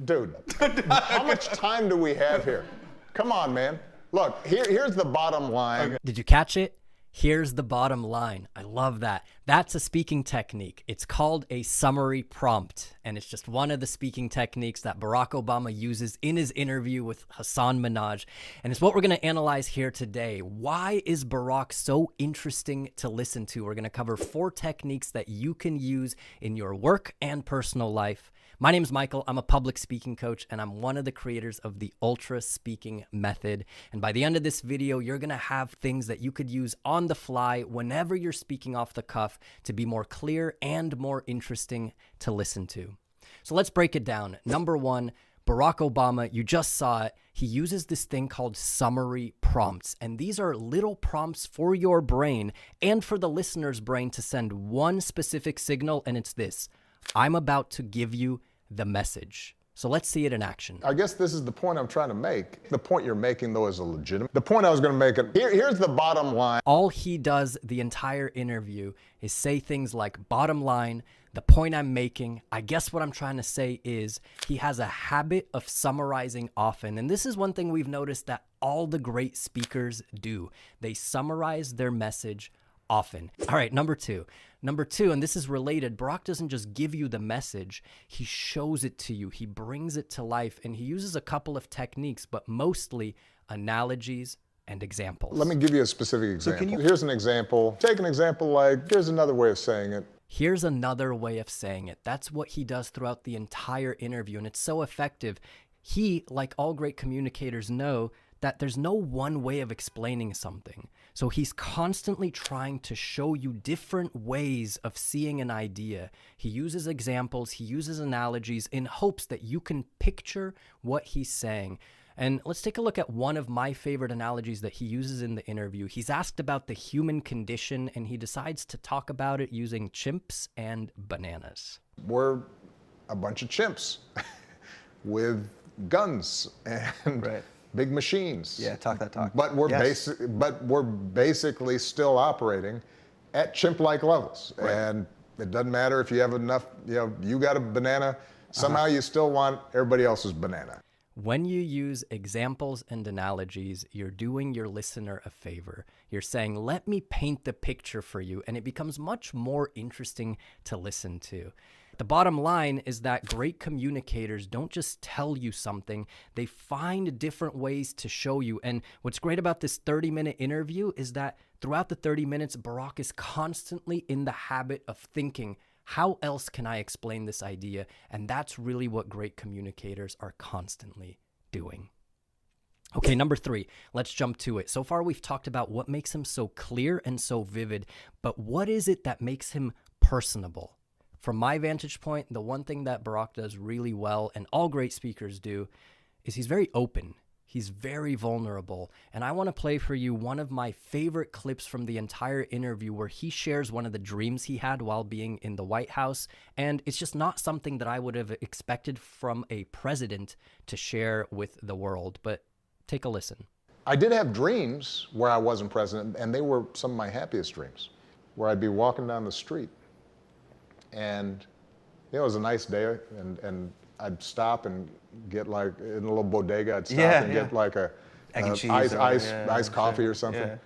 Dude, how much time do we have here? Come on, man. Look, here's the bottom line. Okay. Did you catch it? Here's the bottom line. I love that. That's a speaking technique. It's called a summary prompt, and it's just one of the speaking techniques that Barack Obama uses in his interview with Hassan Minhaj, and it's what we're going to analyze here today. Why is Barack so interesting to listen to? We're going to cover 4 techniques that you can use in your work and personal life. My name is Michael. I'm a public speaking coach, and I'm one of the creators of the Ultra Speaking Method. And by the end of this video, you're going to have things that you could use on the fly whenever you're speaking off the cuff to be more clear and more interesting to listen to. So let's break it down. Number 1, Barack Obama, you just saw it. He uses this thing called summary prompts. And these are little prompts for your brain and for the listener's brain to send one specific signal, and it's this: I'm about to give you the message. So let's see it in action. I guess this is the point I'm trying to make. The point you're making, though, is a legitimate. The point I was going to make, here's the bottom line. All he does the entire interview is say things like bottom line, the point I'm making. I guess what I'm trying to say is he has a habit of summarizing often. And this is one thing we've noticed that all the great speakers do. They summarize their message often. All right, number two, and this is related. Barack doesn't just give you the message, he shows it to you. He brings it to life, and he uses a couple of techniques, but mostly analogies and examples. Let me give you a specific example. Here's an example. Take an example like, here's another way of saying it. Here's another way of saying it. That's what he does throughout the entire interview, and it's so effective. He, like all great communicators, know that there's no one way of explaining something. So he's constantly trying to show you different ways of seeing an idea. He uses examples, he uses analogies in hopes that you can picture what he's saying. And let's take a look at one of my favorite analogies that he uses in the interview. He's asked about the human condition, and he decides to talk about it using chimps and bananas. We're a bunch of chimps with guns and big machines. Yeah, talk that talk. But we're basically still operating at chimp-like levels. Right. And it doesn't matter if you have enough, you got a banana, somehow you still want everybody else's banana. When you use examples and analogies, you're doing your listener a favor. You're saying, let me paint the picture for you, and it becomes much more interesting to listen to. The bottom line is that great communicators don't just tell you something, they find different ways to show you. And what's great about this 30-minute interview is that throughout the 30 minutes, Barack is constantly in the habit of thinking, how else can I explain this idea? And that's really what great communicators are constantly doing. Okay, number 3, let's jump to it. So far, we've talked about what makes him so clear and so vivid, but what is it that makes him personable? From my vantage point, the one thing that Barack does really well, and all great speakers do, is he's very open. He's very vulnerable. And I want to play for you one of my favorite clips from the entire interview where he shares one of the dreams he had while being in the White House. And it's just not something that I would have expected from a president to share with the world. But take a listen. I did have dreams where I wasn't president, and they were some of my happiest dreams, where I'd be walking down the street. And it was a nice day, and I'd stop and get like, in a little bodega, I'd stop and get like a iced coffee or something. Yeah.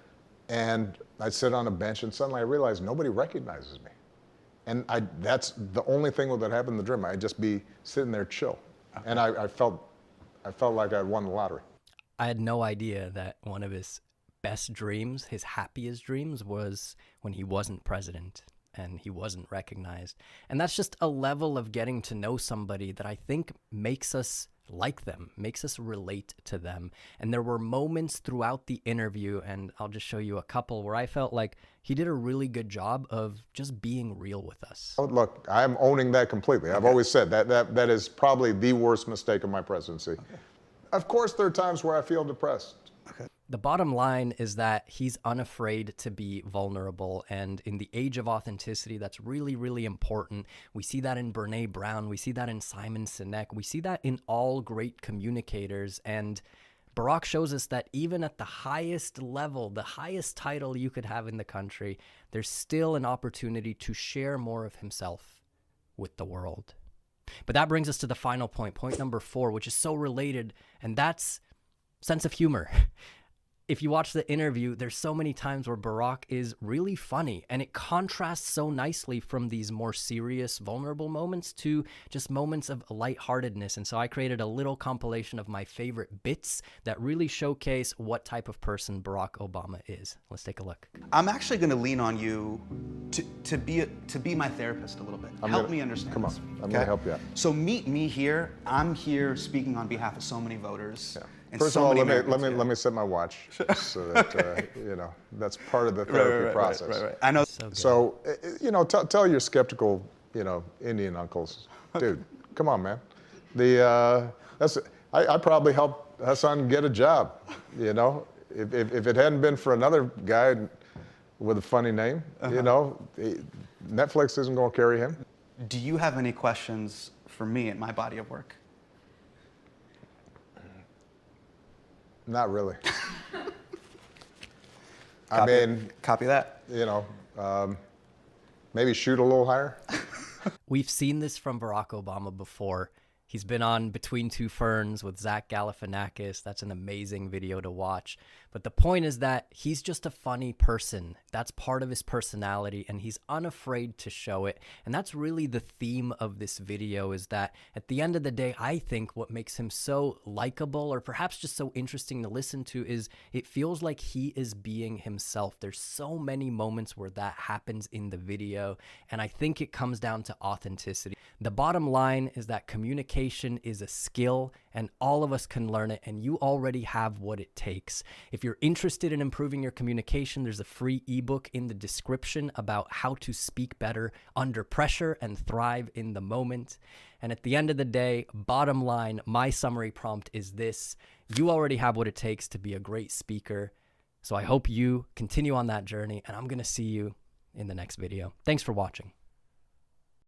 And I'd sit on a bench, and suddenly I realized nobody recognizes me. And that's the only thing that happened in the dream. I'd just be sitting there chill. Okay. And I felt like I'd won the lottery. I had no idea that one of his best dreams, his happiest dreams, was when he wasn't president and he wasn't recognized. And that's just a level of getting to know somebody that I think makes us like them, makes us relate to them. And there were moments throughout the interview, and I'll just show you a couple, where I felt like he did a really good job of just being real with us. Oh, look, I'm owning that completely. I've always said that is probably the worst mistake of my presidency. Okay. Of course, there are times where I feel depressed. Okay. The bottom line is that he's unafraid to be vulnerable, and in the age of authenticity, that's really, really important. We see that in Brene Brown, we see that in Simon Sinek, we see that in all great communicators, and Barack shows us that even at the highest level, the highest title you could have in the country, there's still an opportunity to share more of himself with the world. But that brings us to the final point, point number 4, which is so related, and that's sense of humor. If you watch the interview, there's so many times where Barack is really funny, and it contrasts so nicely from these more serious, vulnerable moments to just moments of lightheartedness. And so I created a little compilation of my favorite bits that really showcase what type of person Barack Obama is. Let's take a look. I'm actually going to lean on you to be my therapist a little bit. Help me understand. Come on, this, I'm going to help you out. So meet me here. I'm here speaking on behalf of so many voters. Yeah. And First so of all, many let Americans, me set my watch so that you know, that's part of the therapy process. Right. I know. So you know, tell your skeptical, you know, Indian uncles, dude, come on, man. I probably helped Hassan get a job. You know, if it hadn't been for another guy with a funny name, you know, Netflix isn't going to carry him. Do you have any questions for me in my body of work? Not really. I mean, copy that. You know, maybe shoot a little higher. We've seen this from Barack Obama before. He's been on Between Two Ferns with Zach Galifianakis. That's an amazing video to watch. But the point is that he's just a funny person. That's part of his personality, and he's unafraid to show it. And that's really the theme of this video, is that at the end of the day, I think what makes him so likable, or perhaps just so interesting to listen to, is it feels like he is being himself. There's so many moments where that happens in the video, and I think it comes down to authenticity. The bottom line is that communication is a skill, and all of us can learn it, and you already have what it takes. If you're interested in improving your communication, there's a free ebook in the description about how to speak better under pressure and thrive in the moment. And at the end of the day, bottom line, my summary prompt is this: you already have what it takes to be a great speaker. So I hope you continue on that journey, and I'm going to see you in the next video. Thanks for watching.